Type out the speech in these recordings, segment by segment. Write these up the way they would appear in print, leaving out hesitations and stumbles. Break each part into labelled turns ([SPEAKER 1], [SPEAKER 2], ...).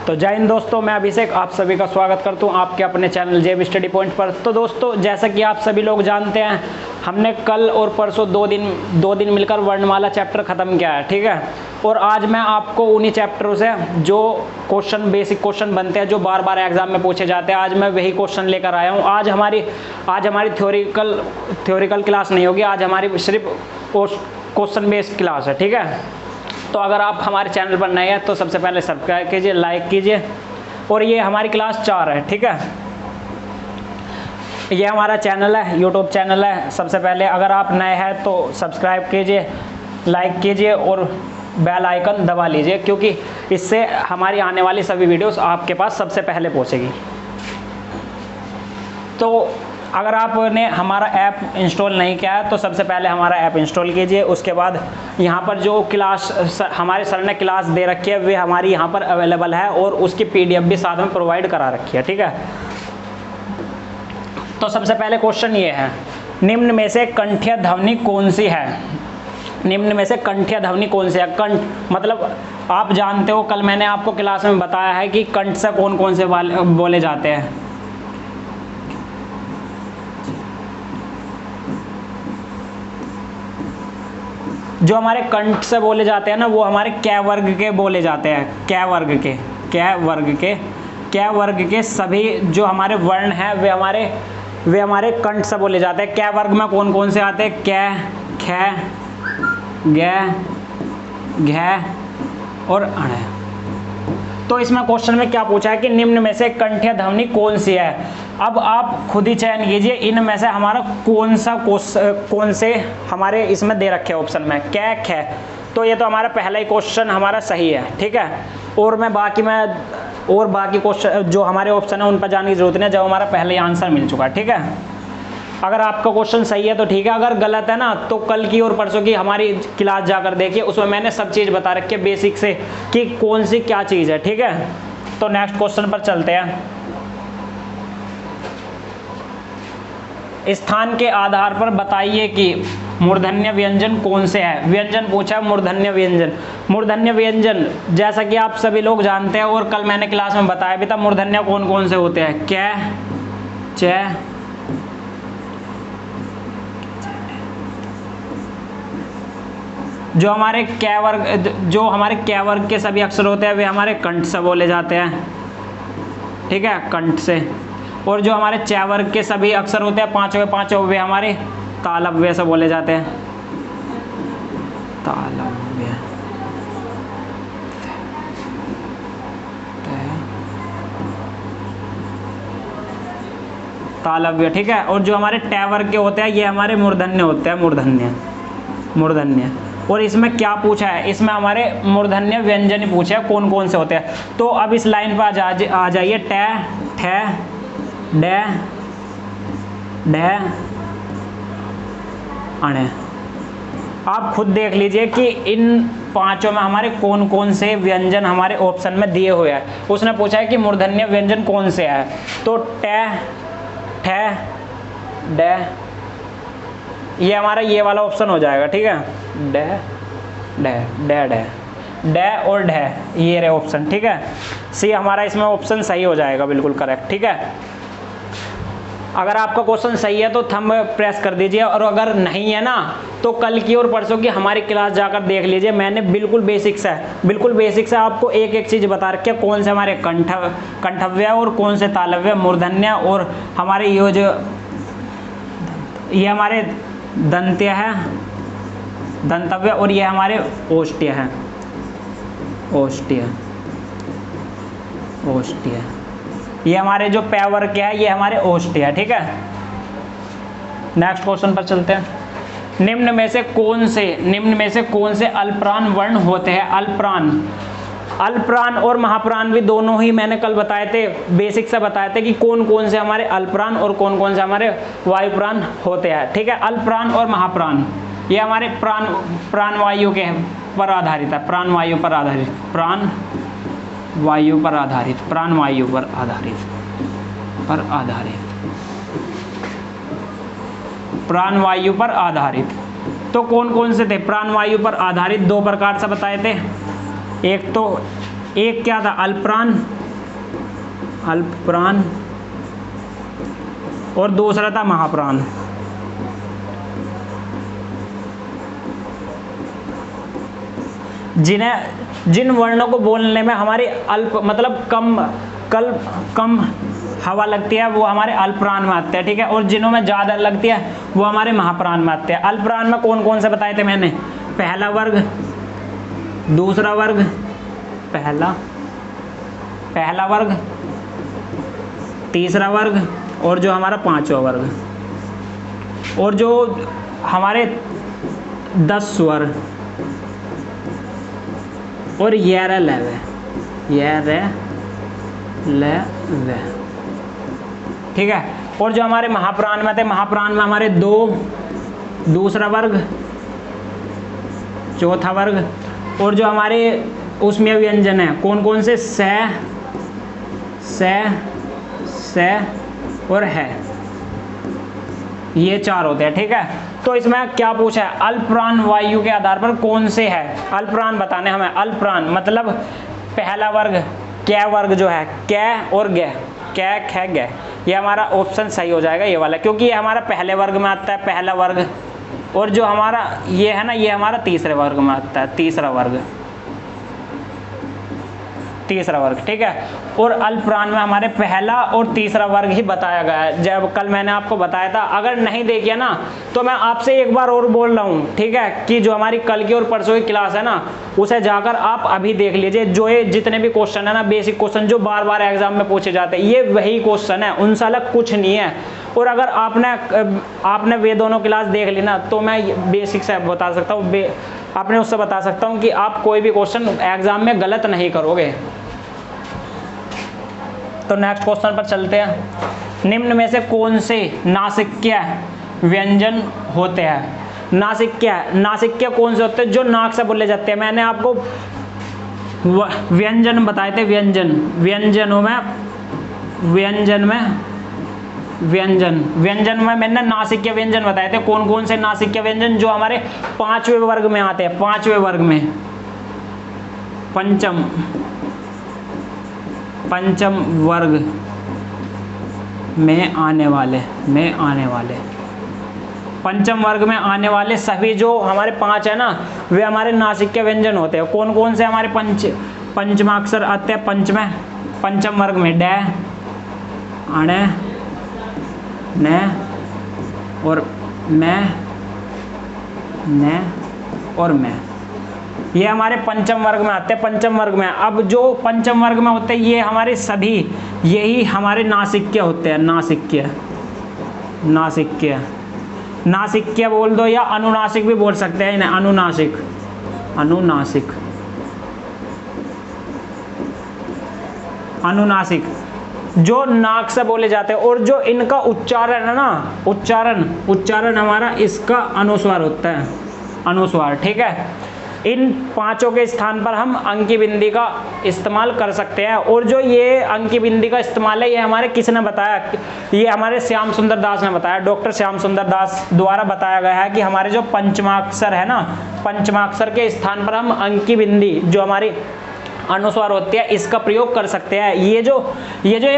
[SPEAKER 1] तो जय हिंद दोस्तों, मैं अभिषेक आप सभी का स्वागत करता हूं आपके अपने चैनल जेब स्टडी पॉइंट पर। तो दोस्तों, जैसा कि आप सभी लोग जानते हैं, हमने कल और परसों दो दिन मिलकर वर्णमाला चैप्टर ख़त्म किया है, ठीक है। और आज मैं आपको उन्हीं चैप्टरों से जो क्वेश्चन, बेसिक क्वेश्चन बनते हैं, जो बार बार एग्जाम में पूछे जाते हैं, आज मैं वही क्वेश्चन लेकर आया हूँ। आज हमारी थ्योरिकल क्लास नहीं होगी, आज हमारी सिर्फ क्वेश्चन बेस्ड क्लास है, ठीक है। तो अगर आप हमारे चैनल पर नए हैं तो सबसे पहले सब्सक्राइब कीजिए, लाइक कीजिए। और ये हमारी क्लास 4 है, ठीक है। ये हमारा चैनल है, यूट्यूब चैनल है। सबसे पहले अगर आप नए हैं तो सब्सक्राइब कीजिए, लाइक कीजिए और बेल आइकन दबा लीजिए, क्योंकि इससे हमारी आने वाली सभी वीडियोस आपके पास सबसे पहले पहुंचेगी। तो अगर आपने हमारा ऐप इंस्टॉल नहीं किया है तो सबसे पहले हमारा ऐप इंस्टॉल कीजिए। उसके बाद यहाँ पर जो क्लास हमारे सर ने क्लास दे रखी है वे हमारी यहाँ पर अवेलेबल है, और उसकी PDF भी साथ में प्रोवाइड करा रखी है, ठीक है। तो सबसे पहले क्वेश्चन ये है, निम्न में से कंठ्य ध्वनि कौन सी है? निम्न में से कंठ्य ध्वनि कौन सी है? कंठ मतलब आप जानते हो, कल मैंने आपको क्लास में बताया है कि कंठ से कौन कौन से बोले जाते हैं। जो हमारे कंठ से बोले जाते हैं ना, वो हमारे कै वर्ग के बोले जाते हैं। कै वर्ग के सभी जो हमारे वर्ण हैं वे हमारे कंठ से बोले जाते हैं। कै वर्ग में कौन कौन से आते हैं? कै, ख, ग, घ और अण। तो इसमें क्वेश्चन में क्या पूछा है कि निम्न में से कंठ्य ध्वनि कौन सी है? अब आप खुद ही चयन कीजिए, इनमें से हमारा कौन से हमारे इसमें दे रखे ऑप्शन में, कै, ख। तो ये तो हमारा पहला ही क्वेश्चन हमारा सही है, ठीक है। और बाकी क्वेश्चन जो हमारे ऑप्शन है उन पर जाने की जरूरत नहीं, जब हमारा पहले ही आंसर मिल चुका है, ठीक है। अगर आपका क्वेश्चन सही है तो ठीक है, अगर गलत है ना तो कल की और परसों की हमारी क्लास जाकर देखिए, उसमें मैंने सब चीज़ बता रखी है बेसिक से कि कौन सी क्या चीज़ है, ठीक है। तो नेक्स्ट क्वेश्चन पर चलते हैं। स्थान के आधार पर बताइए कि मूर्धन्य व्यंजन कौन से है? व्यंजन पूछा, मूर्धन्य व्यंजन। मूर्धन्य व्यंजन जैसा कि आप सभी लोग जानते हैं और कल मैंने क्लास में बताया भी था, मूर्धन्य कौन कौन से होते हैं? कै, च, जो हमारे कै वर्ग के सभी अक्षर होते हैं वे हमारे कंठ से बोले जाते हैं, ठीक है, कंठ से। और जो हमारे च वर्ग के सभी अक्षर होते हैं पांचों वे हमारे तालव्य से बोले जाते हैं। तालव्य, ठीक है। और जो हमारे ट वर्ग के होते हैं ये हमारे मूर्धन्य होते हैं, मूर्धन्य। और इसमें क्या पूछा है? इसमें हमारे मूर्धन्य व्यंजन पूछा है, कौन कौन से होते हैं। तो अब इस लाइन पर आ जाइए, ट, ठ, ड, ढ, अण। आप खुद देख लीजिए कि इन पांचों में हमारे कौन कौन से व्यंजन हमारे ऑप्शन में दिए हुए हैं। उसने पूछा है कि मूर्धन्य व्यंजन कौन से है, तो ट, ठ, ड, ये हमारा ये वाला ऑप्शन हो जाएगा, ठीक है। ड और ढ, ये रहे ऑप्शन, ठीक है। सी हमारा इसमें ऑप्शन सही हो जाएगा, बिल्कुल करेक्ट, ठीक है। अगर आपका क्वेश्चन सही है तो थंब प्रेस कर दीजिए, और अगर नहीं है ना तो कल की और परसों की हमारी क्लास जाकर देख लीजिए। मैंने बिल्कुल बेसिक से आपको एक एक चीज़ बता रखी है, कौन से हमारे कंठव्य और कौन से तालव्य, मूर्धन्य और हमारे ये हमारे दंत्य है, दंतव्य, और ये हमारे ओष्ठ्य है, ओष्ठ्य। ये हमारे जो पै वर्ग के है ये हमारे ओष्ठ्य है, ठीक है। नेक्स्ट क्वेश्चन पर चलते हैं। निम्न में से कौन से अल्पप्राण वर्ण होते हैं? अल्पप्राण और महाप्राण भी दोनों ही मैंने कल बताए थे, बेसिक से बताए थे कि कौन कौन से हमारे अल्पप्राण और कौन कौन से हमारे वायुप्राण होते हैं, ठीक है। अल्पप्राण और महाप्राण ये हमारे प्राणवायु के पर आधारित है, प्राणवायु पर आधारित। तो कौन कौन से थे? प्राणवायु पर आधारित दो प्रकार से बताए थे। एक क्या था? अल्पप्राण अल्पप्राण और दूसरा था महाप्राण। जिन वर्णों को बोलने में हमारी अल्प मतलब कम हवा लगती है वो हमारे अल्पप्राण में आते हैं, ठीक है। और जिनों में ज़्यादा लगती है वो हमारे महाप्राण में आते हैं। अल्पप्राण में कौन कौन से बताए थे मैंने? पहला वर्ग, दूसरा वर्ग, पहला वर्ग, तीसरा वर्ग और जो हमारा पांचवा वर्ग। और जो हमारे 10 स्वर और ये ले, ठीक है। और जो हमारे महाप्राण में थे, महाप्राण में हमारे 2, दूसरा वर्ग, चौथा वर्ग। और जो हमारे उसमें व्यंजन है कौन कौन से? से और है, ये 4 होते हैं, ठीक है। तो इसमें क्या पूछा है? अल्पप्राण वायु के आधार पर कौन से है? अल्पप्राण बताने हमें। अल्पप्राण मतलब पहला वर्ग, कै वर्ग जो है, कै और गे, कै ख गे, ये हमारा ऑप्शन सही हो जाएगा, ये वाला, क्योंकि ये हमारा पहले वर्ग में आता है, पहला वर्ग। और जो हमारा ये है ना, ये हमारा तीसरे वर्ग में आता है, तीसरा वर्ग, ठीक है। और अल्पप्राण में हमारे पहला और तीसरा वर्ग ही बताया गया है, जब कल मैंने आपको बताया था। अगर नहीं देखिए ना तो मैं आपसे एक बार और बोल रहा हूँ, ठीक है, कि जो हमारी कल की और परसों की क्लास है ना, उसे जाकर आप अभी देख लीजिए। जो ये जितने भी क्वेश्चन है ना, बेसिक क्वेश्चन जो बार बार एग्जाम में पूछे जाते हैं, ये वही क्वेश्चन है, उनसे अलग कुछ नहीं है। और अगर आपने वे दोनों क्लास देख ली ना, तो मैं बेसिक से बता सकता हूँ, आपने उससे बता सकता हूँ कि आप कोई भी क्वेश्चन एग्जाम में गलत नहीं करोगे। तो नेक्स्ट क्वेश्चन पर चलते हैं। निम्न में से कौन से नासिक्य व्यंजन होते हैं? नासिक्य कौन से होते हैं? जो नाक से बोले जाते हैं। मैंने आपको व्यंजन बताए थे, व्यंजन में मैंने नासिक्य व्यंजन बताए थे। कौन कौन से नासिक्य व्यंजन? जो हमारे 5वें वर्ग में आते हैं, 5वें वर्ग में, पंचम वर्ग में आने वाले, पंचम वर्ग में आने वाले सभी जो हमारे 5 है ना, वे हमारे नासिक्य व्यंजन होते हैं। कौन कौन से हमारे पंचमाक्षर आते हैं? पंचम वर्ग में डे, अणे, ने और मैं, ने और मैं, ये हमारे पंचम वर्ग में आते हैं। पंचम वर्ग में, अब जो पंचम वर्ग में होते हैं ये हमारे सभी, यही हमारे नासिक्य होते हैं। नासिक्य बोल दो या अनुनासिक भी बोल सकते हैं इन्हें, अनुनासिक जो नाक से बोले जाते हैं। और जो इनका उच्चारण है ना, उच्चारण हमारा इसका अनुस्वार होता है, अनुस्वार, ठीक है। इन 5 के स्थान पर हम अंकी बिंदी का इस्तेमाल कर सकते हैं। और जो ये अंकी बिंदी का इस्तेमाल है, ये हमारे किसने बताया? ये हमारे श्याम सुंदर दास ने बताया, डॉक्टर श्याम सुंदर दास द्वारा बताया गया है कि हमारे जो पंचमाक्षर है ना, पंचमाक्षर के स्थान पर हम अंकी बिंदी जो हमारी अनुस्वार होती है, इसका प्रयोग कर सकते हैं। ये जो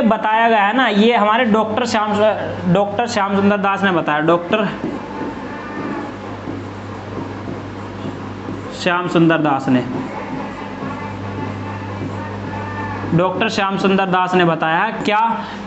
[SPEAKER 1] बताया गया है ना, ये हमारे डॉक्टर श्याम सुंदर दास ने बताया, डॉक्टर श्याम सुंदर दास ने बताया क्या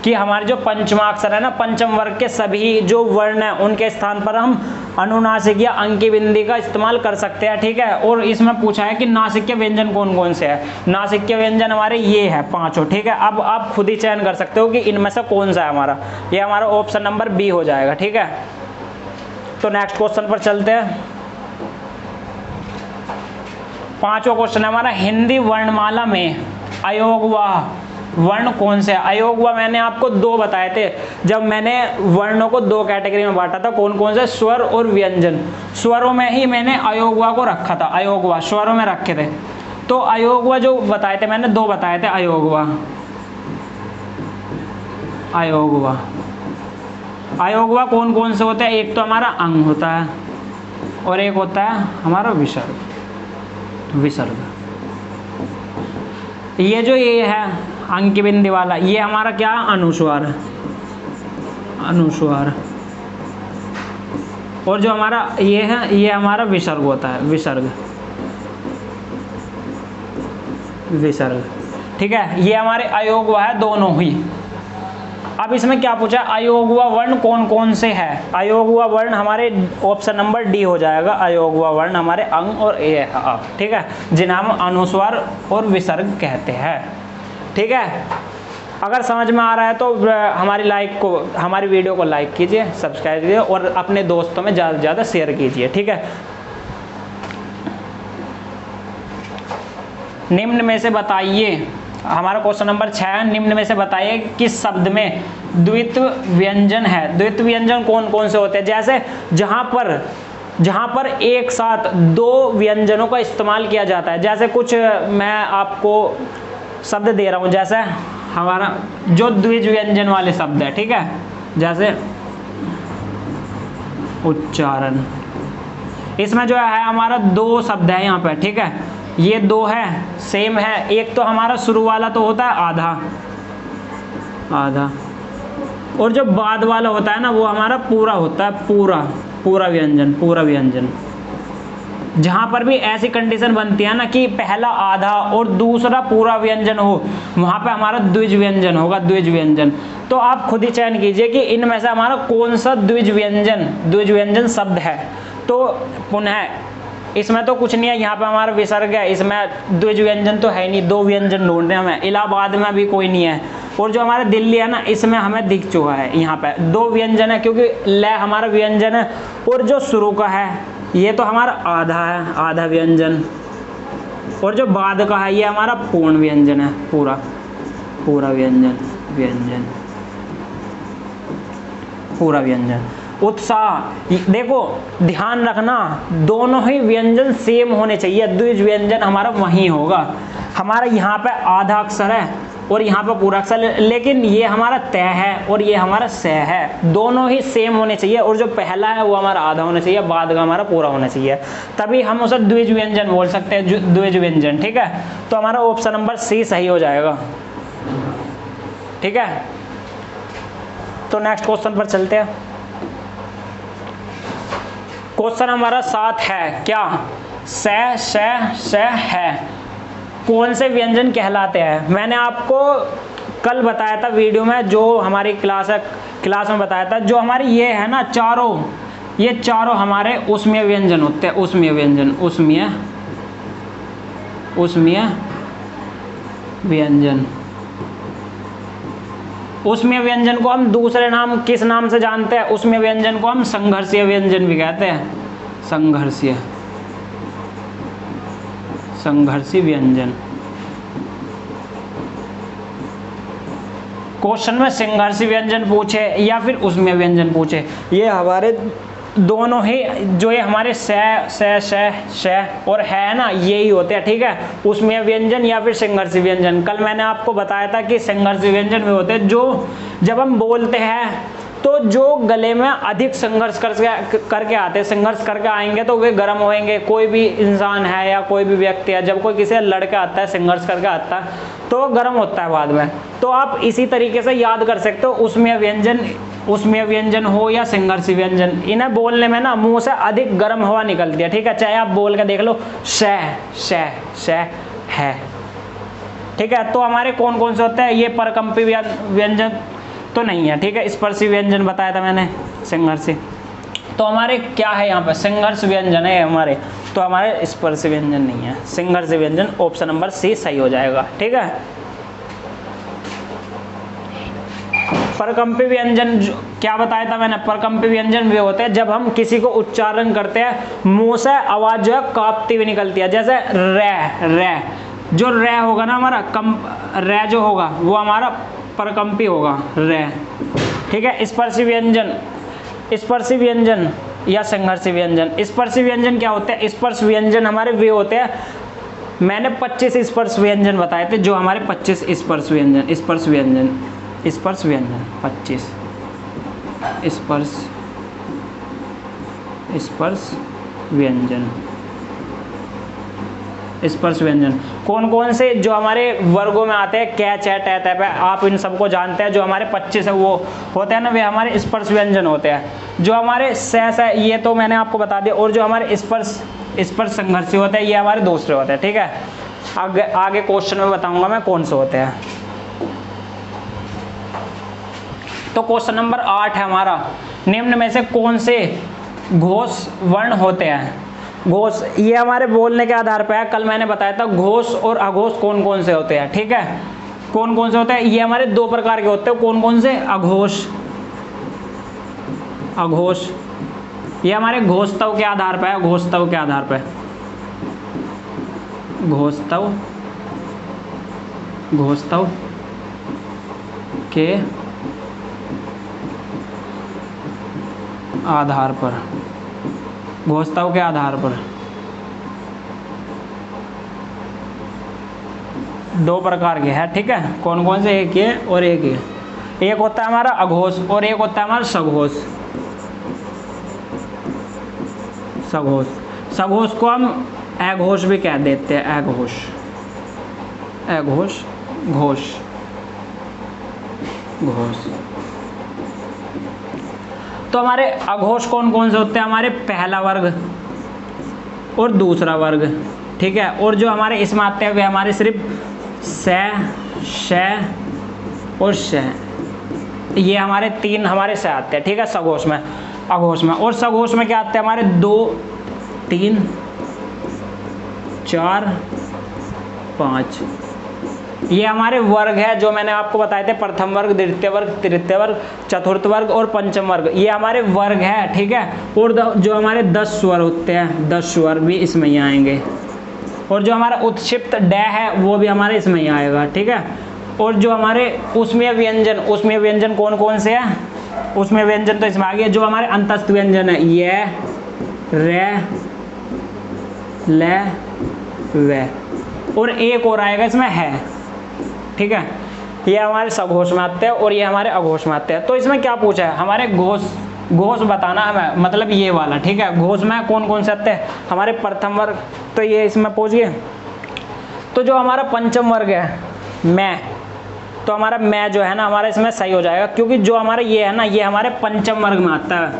[SPEAKER 1] कि हमारे जो पंचमाक्षर है ना, पंचम वर्ग के सभी जो वर्ण हैं उनके स्थान पर हम अनुनासिक या अंकी बिंदी का इस्तेमाल कर सकते हैं, ठीक है। और इसमें पूछा है कि नासिक्य व्यंजन कौन कौन से है? नासिक्य व्यंजन हमारे ये है 5। ठीक है, अब आप खुद ही चयन कर सकते हो कि इनमें से कौन सा है हमारा। ये हमारा ऑप्शन नंबर बी हो जाएगा, ठीक है। तो नेक्स्ट क्वेश्चन पर चलते हैं। 5वां क्वेश्चन है हमारा, हिंदी वर्णमाला में अयोगवाह वर्ण कौन से है? अयोगवाह मैंने आपको 2 बताए थे, जब मैंने वर्णों को 2 कैटेगरी में बांटा था, कौन कौन से? स्वर और व्यंजन। स्वरों में ही मैंने अयोगवाह को रखा था, अयोगवाह स्वरों में रखे थे। तो अयोगवाह जो बताए थे मैंने 2 बताए थे, अयोगवाह कौन कौन से होते हैं? एक तो हमारा अंग होता है और एक होता है हमारा विसर्ग। ये जो ये है अंक की बिंदी वाला, ये हमारा क्या अनुस्वार, अनुस्वार। और जो हमारा ये है, ये हमारा विसर्ग होता है, विसर्ग, विसर्ग। ठीक है, ये हमारे अयोग व है दोनों ही। अब इसमें क्या पूछा, अयोग व वर्ण कौन कौन से है। अयोग व वर्ण हमारे ऑप्शन नंबर डी हो जाएगा। अयोग व वर्ण हमारे अंग और ए है, ठीक है, जिन्हें हम अनुस्वार और विसर्ग कहते हैं। ठीक है, अगर समझ में आ रहा है तो हमारी वीडियो को लाइक कीजिए, सब्सक्राइब कीजिए और अपने दोस्तों में ज़्यादा से ज़्यादा शेयर कीजिए। ठीक है, निम्न में से बताइए, हमारा क्वेश्चन नंबर 6 है, निम्न में से बताइए किस शब्द में द्वित्व व्यंजन है। द्वित्व व्यंजन कौन कौन से होते हैं। जैसे जहाँ पर एक साथ दो व्यंजनों का इस्तेमाल किया जाता है। जैसे कुछ मैं आपको शब्द दे रहा हूँ, जैसे हमारा जो द्विज व्यंजन वाले शब्द है, ठीक है, जैसे उच्चारण, इसमें जो है हमारा दो शब्द है यहाँ पे। ठीक है, ये दो है, सेम है। एक तो हमारा शुरू वाला तो होता है आधा, आधा, और जो बाद वाला होता है ना वो हमारा पूरा होता है, पूरा, पूरा व्यंजन, पूरा व्यंजन। जहाँ पर भी ऐसी कंडीशन बनती है ना कि पहला आधा और दूसरा पूरा व्यंजन हो, वहाँ पे हमारा द्विज व्यंजन होगा, द्विज व्यंजन। तो आप खुद ही चयन कीजिए कि इनमें से हमारा कौन सा द्विज व्यंजन शब्द है। तो पुनः इसमें तो कुछ नहीं है, यहाँ पे हमारा विसर्ग है, इसमें द्विज व्यंजन तो है नहीं, दो व्यंजन ढूंढ रहे हैं हमें। इलाहाबाद में भी कोई नहीं है, और जो हमारा दिल्ली है ना, इसमें हमें दिख चुका है, यहाँ पे दो व्यंजन है, क्योंकि ल हमारा व्यंजन है और जो शुरू का है ये तो हमारा आधा है, आधा व्यंजन, और जो बाद का है ये हमारा पूर्ण व्यंजन है, पूरा, पूरा व्यंजन, व्यंजन, पूरा व्यंजन। उत्साह, देखो ध्यान रखना, दोनों ही व्यंजन सेम होने चाहिए। द्विज व्यंजन हमारा वही होगा, हमारा यहाँ पे आधा अक्षर है और यहाँ पे पूरा अक्षर, लेकिन ये हमारा तय है और ये हमारा स है, दोनों ही सेम होने चाहिए। और जो पहला है वो हमारा आधा होना चाहिए, बाद का हमारा पूरा होना चाहिए, तभी हम उसे द्विज व्यंजन बोल सकते हैं, द्विज व्यंजन। ठीक है, तो हमारा ऑप्शन नंबर सी सही हो जाएगा। ठीक है, तो नेक्स्ट क्वेश्चन पर चलते हैं। क्वेश्चन हमारा 7 है, क्या स है कौन से व्यंजन कहलाते हैं। मैंने आपको कल बताया था वीडियो में, जो हमारी क्लास में बताया था, जो हमारी ये है ना चारों, ये चारों हमारे उसमेय व्यंजन होते हैं, उसमेय व्यंजन, उसमेय व्यंजन। उसमेय व्यंजन को हम दूसरे नाम किस नाम से जानते हैं, उसमेय व्यंजन को हम संघर्षीय व्यंजन भी कहते हैं, संघर्षी व्यंजन। क्वेश्चन में संघर्षी व्यंजन पूछे या फिर उसमेय व्यंजन पूछे, ये हमारे दोनों ही, जो ये हमारे श और है ना, यही होते हैं। ठीक है, उसमेय व्यंजन या फिर संघर्षी व्यंजन। कल मैंने आपको बताया था कि संघर्षी व्यंजन में होते हैं जो जब हम बोलते हैं तो जो गले में अधिक संघर्ष करके आते हैं, संघर्ष करके आएंगे तो वे गर्म होंगे। कोई भी इंसान है या कोई भी व्यक्ति है, जब कोई किसी लड़के आता है, संघर्ष करके आता है, तो गर्म होता है बाद में। तो आप इसी तरीके से याद कर सकते हो, उसमें व्यंजन हो या संघर्षी व्यंजन, इन्हें बोलने में ना मुंह से अधिक गर्म हवा निकलती है। ठीक है, चाहे आप बोल के देख लो, श है। ठीक है, तो हमारे कौन कौन से होते हैं, ये परकंपी व्यंजन तो नहीं है। ठीक है, स्पर्शी व्यंजन बताया था मैंने, संघर्षी। तो हमारे क्या है यहाँ पर, संघर्ष व्यंजन है हमारे, तो हमारे स्पर्शी व्यंजन नहीं है, संघर्ष व्यंजन। ऑप्शन नंबर सी सही हो जाएगा। ठीक है, परकंपी व्यंजन क्या बताया था मैंने, परकंपी व्यंजन वे होते हैं जब हम किसी को उच्चारण करते हैं, मुंह से आवाज जो है कांपती हुई निकलती है। जैसे रे, जो रे होगा ना हमारा, रे जो होगा वो हमारा परकंपी होगा, रे। ठीक है, स्पर्शी व्यंजन या संघर्षी व्यंजन। स्पर्शी व्यंजन क्या होते हैं, स्पर्श व्यंजन हमारे वे होते हैं, मैंने 25 स्पर्श व्यंजन बताए थे, जो हमारे 25 स्पर्श व्यंजन 25 स्पर्श व्यंजन। स्पर्श व्यंजन कौन कौन से जो हमारे वर्गों में आते हैं, कै च ट त प, आप इन सबको जानते हैं। जो हमारे 25 है वो होते हैं ना, वे हमारे स्पर्श व्यंजन होते हैं। जो हमारे स ये तो मैंने आपको बता दिया, और जो हमारे स्पर्श संघर्षी होते हैं ये हमारे दूसरे होते हैं, ठीक है। आगे क्वेश्चन में बताऊंगा मैं कौन से होते हैं। तो क्वेश्चन नंबर 8 है हमारा, निम्न में से कौन से घोष वर्ण होते हैं। घोष ये हमारे बोलने के आधार पर है, कल मैंने बताया था घोष और अघोष कौन कौन से होते हैं, ठीक है। कौन कौन से होते हैं, ये हमारे दो प्रकार के होते हैं। कौन कौन से, अघोष, अघोष ये हमारे घोषतव के आधार पर है, घोषतव के आधार पर, घोषतव, घोषतव के आधार पर, घोषतव के आधार पर दो प्रकार के हैं, ठीक है। कौन कौन से, एक ये और एक ये। एक होता है हमारा अघोष और एक होता है हमारा सघोष। सघोष, सघोष को हम अघोष भी कह देते हैं, अघोष, अघोष, घोष, घोष। तो हमारे अघोष कौन कौन से होते हैं, हमारे पहला वर्ग और दूसरा वर्ग, ठीक है। और जो हमारे इसमें आते हैं वे हमारे सिर्फ स, श और श, ये हमारे तीन हमारे से आते हैं, ठीक है, सघोष में, अघोष में। और सघोष में क्या आते हैं हमारे 2, 3, 4, 5, ये हमारे वर्ग है जो मैंने आपको बताए थे, प्रथम वर्ग, द्वितीय वर्ग, तृतीय वर्ग, चतुर्थ वर्ग और पंचम वर्ग, ये हमारे वर्ग है, ठीक है। और जो हमारे 10 स्वर होते हैं, 10 स्वर भी इसमें ही आएंगे। और जो हमारा उत्क्षिप्त ड है वो भी हमारे इसमें ही आएगा, ठीक है। और जो हमारे उसमें व्यंजन, उसमें व्यंजन कौन कौन से हैं, उसमें व्यंजन तो इसमें आ गया। जो हमारे अंतस्थ व्यंजन है, ये, रे, ले, वे, और एक और आएगा इसमें है, ठीक है। ये हमारे सघोष में आते हैं और ये हमारे अघोष में आते हैं। तो इसमें क्या पूछा है, हमारे घोष, घोष बताना है, मतलब ये वाला, ठीक है। घोष में कौन कौन से आते हैं, हमारे प्रथम वर्ग, तो ये इसमें पूछ गए। तो जो हमारा पंचम वर्ग है, मैं, तो हमारा मैं जो है ना हमारा इसमें सही हो जाएगा, क्योंकि जो हमारा ये है ना ये हमारे पंचम वर्ग में आता है,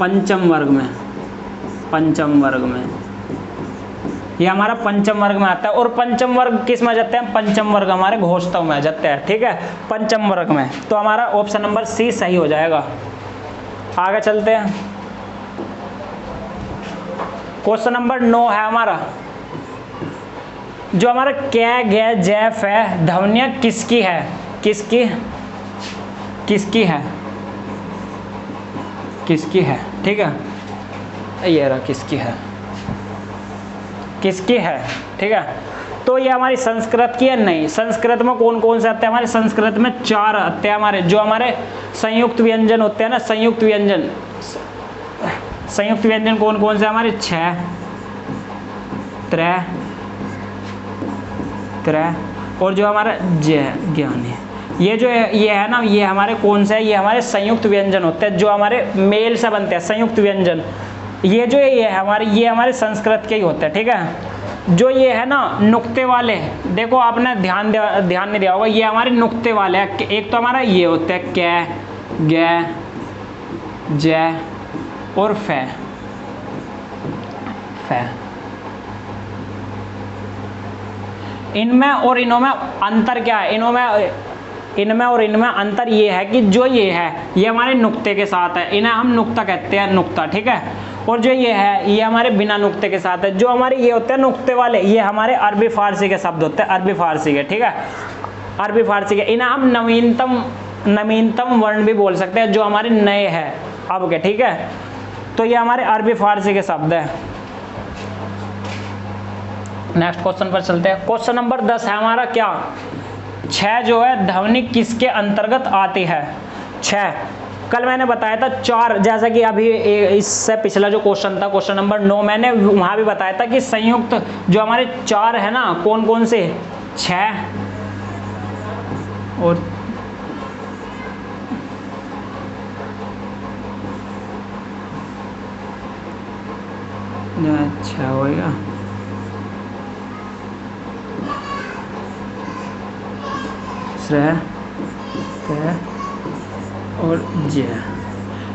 [SPEAKER 1] पंचम वर्ग में, पंचम वर्ग में, ये हमारा पंचम वर्ग में आता है। और पंचम वर्ग किस में जाते हैं, पंचम वर्ग हमारे घोषतव में जाते हैं, ठीक है, पंचम वर्ग में। तो हमारा ऑप्शन नंबर सी सही हो जाएगा। आगे चलते हैं, क्वेश्चन नंबर 9 है हमारा, जो हमारा कै, गे, जै, फै ध्वनियाँ किसकी है, किसकी, किसकी है, किसकी है, ठीक है। ये रहा किसकी है, किसकी है, ठीक है। तो ये हमारी संस्कृत की है, नहीं। संस्कृत में कौन कौन से आते हैं, हमारे संस्कृत में 4 आते हैं हमारे, जो हमारे संयुक्त व्यंजन होते हैं ना, संयुक्त व्यंजन, संयुक्त व्यंजन कौन कौन से हमारे 6, 3, 3 और जो हमारा ज्ञानी, ये जो है ये है ना, ये हमारे कौन से है, ये हमारे संयुक्त व्यंजन होते हैं जो हमारे मेल से बनते हैं, संयुक्त व्यंजन। ये जो ये है हमारे, ये हमारे संस्कृत के ही होते हैं, ठीक है। जो ये है ना नुक्ते वाले, देखो आपने ध्यान नहीं दिया होगा, ये हमारे नुक्ते वाले हैं। एक तो हमारा ये होते हैं कै, गे, जै और फै, फै। इनमें और इनों में अंतर क्या है, इनमें और इनमें अंतर ये है कि जो ये है ये हमारे नुक्ते के साथ है, इन्हें हम नुक्ता कहते हैं, नुक्ता, ठीक है। और जो ये है ये हमारे बिना नुक्ते के साथ है। जो हमारे ये होते हैं नुक्ते वाले, ये हमारे अरबी फारसी के शब्द होते हैं, अरबी फारसी के, ठीक है, अरबी फारसी के। इन्हें हम नवीनतम वर्ण भी बोल सकते हैं, जो हमारे नए हैं अब के, ठीक है। तो ये हमारे अरबी फारसी के शब्द है। नेक्स्ट क्वेश्चन पर चलते हैं। क्वेश्चन नंबर 10 है हमारा क्या, 6 जो है ध्वनि किसके अंतर्गत आती है। 6 कल मैंने बताया था 4, जैसा कि अभी इससे पिछला जो क्वेश्चन था, क्वेश्चन नंबर 9, मैंने वहां भी बताया था कि संयुक्त जो हमारे 4 है ना, कौन कौन से, 6 और अच्छा होगा श्र त और ज।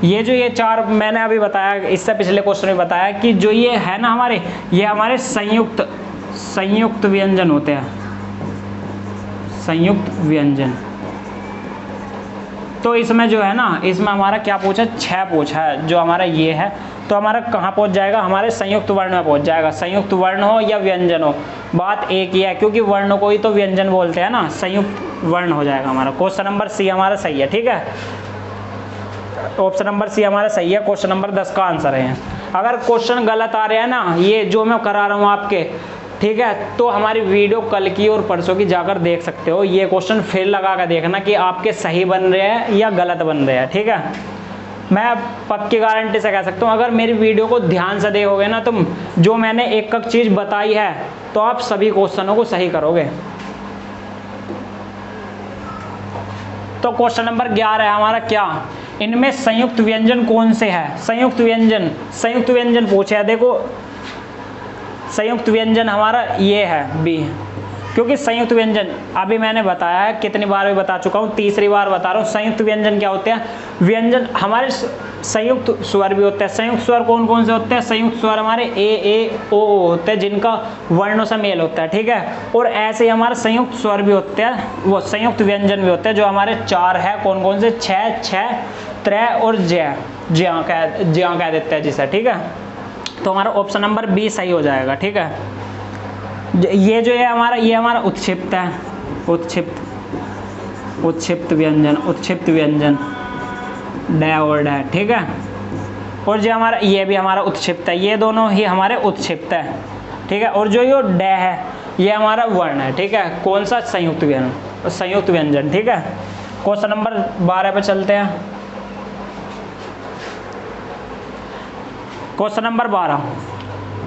[SPEAKER 1] ये जो ये चार मैंने अभी बताया, इससे पिछले क्वेश्चन में बताया कि जो ये है ना हमारे, ये हमारे संयुक्त व्यंजन होते हैं, संयुक्त व्यंजन। तो इसमें जो है ना, इसमें हमारा क्या पूछा, 6 पूछा है। जो हमारा ये है तो हमारा कहाँ पहुँच जाएगा, हमारे संयुक्त वर्ण में पहुँच जाएगा। संयुक्त वर्ण हो या व्यंजन हो, बात एक ही है, क्योंकि वर्ण को ही तो व्यंजन बोलते हैं ना। संयुक्त वर्ण हो जाएगा हमारा। क्वेश्चन नंबर सी हमारा सही है, ठीक है। ऑप्शन नंबर सी हमारा सही है, क्वेश्चन नंबर 10 का आंसर है। अगर क्वेश्चन गलत आ रहे हैं ना, ये जो मैं करा रहा हूँ आपके, ठीक है, तो हमारी वीडियो कल की और परसों की जाकर देख सकते हो। ये क्वेश्चन फिर लगा कर देखना कि आपके सही बन रहे हैं या गलत बन रहे हैं, ठीक है। मैं पक्की गारंटी से कह सकता हूँ, अगर मेरी वीडियो को ध्यान से देखोगे ना तुम, जो मैंने एक एक चीज़ बताई है, तो आप सभी क्वेश्चनों को सही करोगे। तो क्वेश्चन नंबर 11 है हमारा, क्या इनमें संयुक्त व्यंजन कौन से है। संयुक्त व्यंजन पूछे है। देखो संयुक्त व्यंजन हमारा ये है बी, क्योंकि संयुक्त व्यंजन अभी मैंने बताया है, कितनी बार भी बता चुका हूँ, तीसरी बार बता रहा हूँ। संयुक्त व्यंजन क्या होते हैं, व्यंजन हमारे संयुक्त स्वर भी होते हैं। संयुक्त स्वर कौन कौन से होते हैं, संयुक्त स्वर हमारे ए ओ होते हैं, जिनका वर्णों से मेल होता है, ठीक है। और ऐसे ही हमारे संयुक्त स्वर भी होते हैं, वो संयुक्त व्यंजन भी होते हैं, जो हमारे 4 है। कौन कौन से, छ, त्रै और ज्या कह देते हैं जिसे, ठीक है। तो हमारा ऑप्शन नंबर बी सही हो जाएगा, ठीक है। ये जो है हमारा, ये हमारा उत्क्षिप्त है, उत्क्षिप्त व्यंजन डै और डै, ठीक है। और जो हमारा ये भी हमारा उत्क्षिप्त है, ये दोनों ही हमारे उत्क्षिप्त है, ठीक है। और जो ये डै है, ये हमारा वर्ण है, ठीक है। कौन सा, संयुक्त व्यंजन, ठीक है। क्वेश्चन नंबर 12 पे चलते हैं। क्वेश्चन नंबर 12,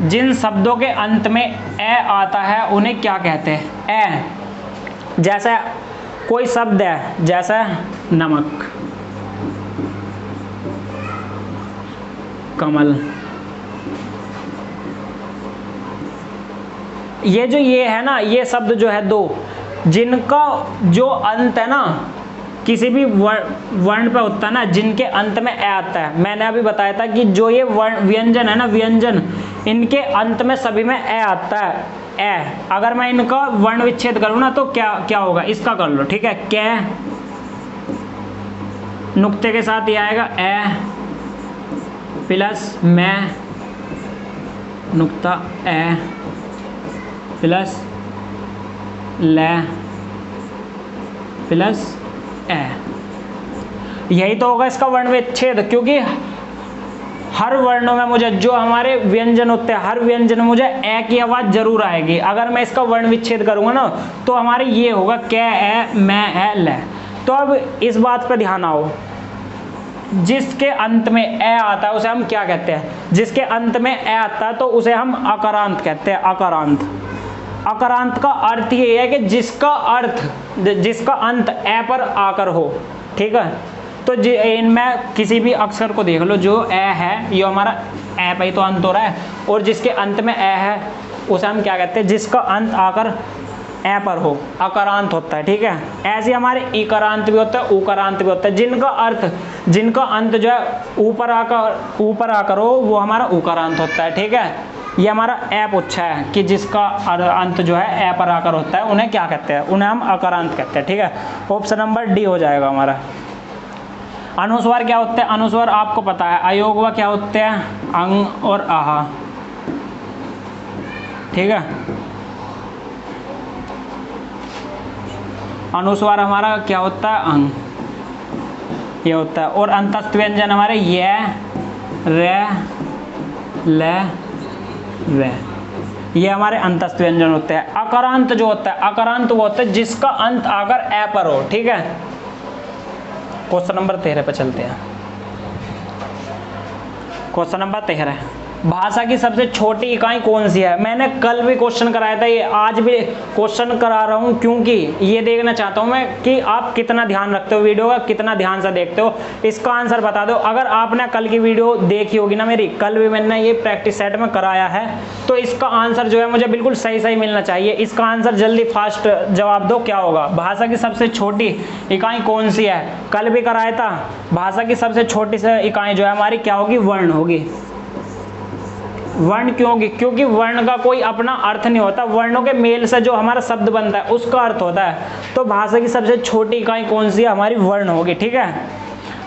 [SPEAKER 1] जिन शब्दों के अंत में ए आता है उन्हें क्या कहते हैं। ए, जैसे कोई शब्द है, जैसे नमक, कमल, ये है ना, ये शब्द जो है 2, जिनका जो अंत है ना, किसी भी वर्ण पे होता है ना, जिनके अंत में ए आता है। मैंने अभी बताया था कि जो ये व्यंजन है ना, व्यंजन, इनके अंत में सभी में ए आता है। ए, अगर मैं इनका वर्ण विच्छेद करूँ ना, तो क्या होगा, इसका कर लो, ठीक है। कै, नुक्ते के साथ ये आएगा ए प्लस मैं, नुक्ता ए प्लस ले प्लस ए। यही तो होगा इसका वर्ण विच्छेद, क्योंकि हर वर्णों में मुझे, जो हमारे व्यंजन होते हैं, हर व्यंजन में मुझे ए की आवाज जरूर आएगी। अगर मैं इसका वर्ण विच्छेद करूंगा ना, तो हमारे ये होगा कै ए मैं ए ले। तो अब इस बात पर ध्यान आओ, जिसके अंत में ए आता है उसे हम क्या कहते हैं, जिसके अंत में ए आता है तो उसे हम अकारांत कहते हैं। अकारांत का अर्थ ये है कि जिसका अंत ए पर आकर हो, ठीक है। तो इनमें किसी भी अक्षर को देख लो, जो ए है, ये हमारा ए पे ही तो अंत हो रहा है, और जिसके अंत में ए है उसे हम क्या कहते हैं, जिसका अंत आकर ए पर हो, अकारांत होता है, ठीक है। ऐसे हमारे इकारांत भी होता है, उकारांत भी होता है। जिनका अंत जो है ऊपर आकर हो, वो हमारा उकारांत होता है, ठीक है। ये हमारा ए पूछा है कि जिसका अंत जो है ए पर आकर होता है, उन्हें क्या कहते हैं, उन्हें हम अकारांत कहते हैं, ठीक है। ऑप्शन नंबर डी हो जाएगा हमारा। अनुस्वार क्या होते हैं, अनुस्वार आपको पता है, अयोगवा क्या होते हैं, अंग और आहा, ठीक है। अनुस्वार हमारा क्या होता है, अंग, ये होता है। और अंतस्थ व्यंजन हमारे ये, रे, ले, वे, ये हमारे अंतस्थ व्यंजन होते हैं। अकारांत जो होता है, अकारांत वो होता है जिसका अंत आकर ए पर हो, ठीक है। क्वेश्चन नंबर 13 पे चलते हैं। क्वेश्चन नंबर 13, भाषा की सबसे छोटी इकाई कौन सी है? मैंने कल भी क्वेश्चन कराया था, ये आज भी क्वेश्चन करा रहा हूँ, क्योंकि ये देखना चाहता हूँ मैं कि आप कितना ध्यान रखते हो वीडियो का, कितना ध्यान से देखते हो। इसका आंसर बता दो। अगर आपने कल की वीडियो देखी होगी ना मेरी, कल भी मैंने ये प्रैक्टिस सेट में कराया है, तो इसका आंसर जो है मुझे बिल्कुल सही सही मिलना चाहिए। इसका आंसर जल्दी फास्ट जवाब दो, क्या होगा? भाषा की सबसे छोटी इकाई कौन सी है? कल भी कराया था। भाषा की सबसे छोटी सी इकाई जो है हमारी क्या होगी? वर्ण होगी। वर्ण क्यों होगी? क्योंकि वर्ण का कोई अपना अर्थ नहीं होता, वर्णों के मेल से जो हमारा शब्द बनता है उसका अर्थ होता है। तो भाषा की सबसे छोटी इकाई कौन सी है? हमारी वर्ण होगी। ठीक है,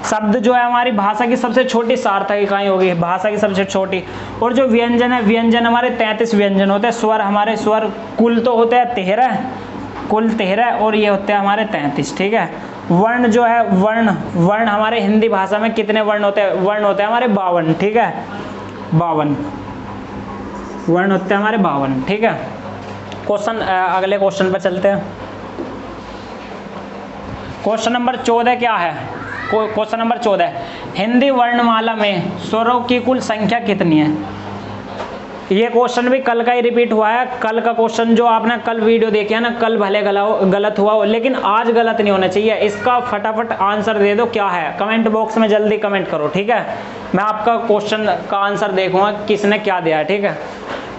[SPEAKER 1] शब्द जो है हमारी भाषा की सबसे छोटी सार्थक इकाई होगी, भाषा की सबसे छोटी। और जो व्यंजन है, व्यंजन हमारे 33 व्यंजन होते हैं। स्वर हमारे स्वर कुल तो होते हैं 13, कुल 13, और ये होते हैं हमारे 33। ठीक है, वर्ण जो है, वर्ण हमारे हिंदी भाषा में कितने वर्ण होते हैं? वर्ण होते हैं हमारे 52। ठीक है, 52 वर्ण होते हैं हमारे 52। ठीक है, क्वेश्चन अगले क्वेश्चन पर चलते हैं। क्वेश्चन नंबर 14 क्या है? क्वेश्चन नंबर 14, हिंदी वर्णमाला में स्वरों की कुल संख्या कितनी है? ये क्वेश्चन भी कल का ही रिपीट हुआ है। कल का क्वेश्चन जो आपने कल वीडियो देखी है ना, कल भले गलत हुआ हो, लेकिन आज गलत नहीं होना चाहिए। इसका फटाफट आंसर दे दो, क्या है? कमेंट बॉक्स में जल्दी कमेंट करो। ठीक है, मैं आपका क्वेश्चन का आंसर देखूंगा किसने क्या दिया है। ठीक है,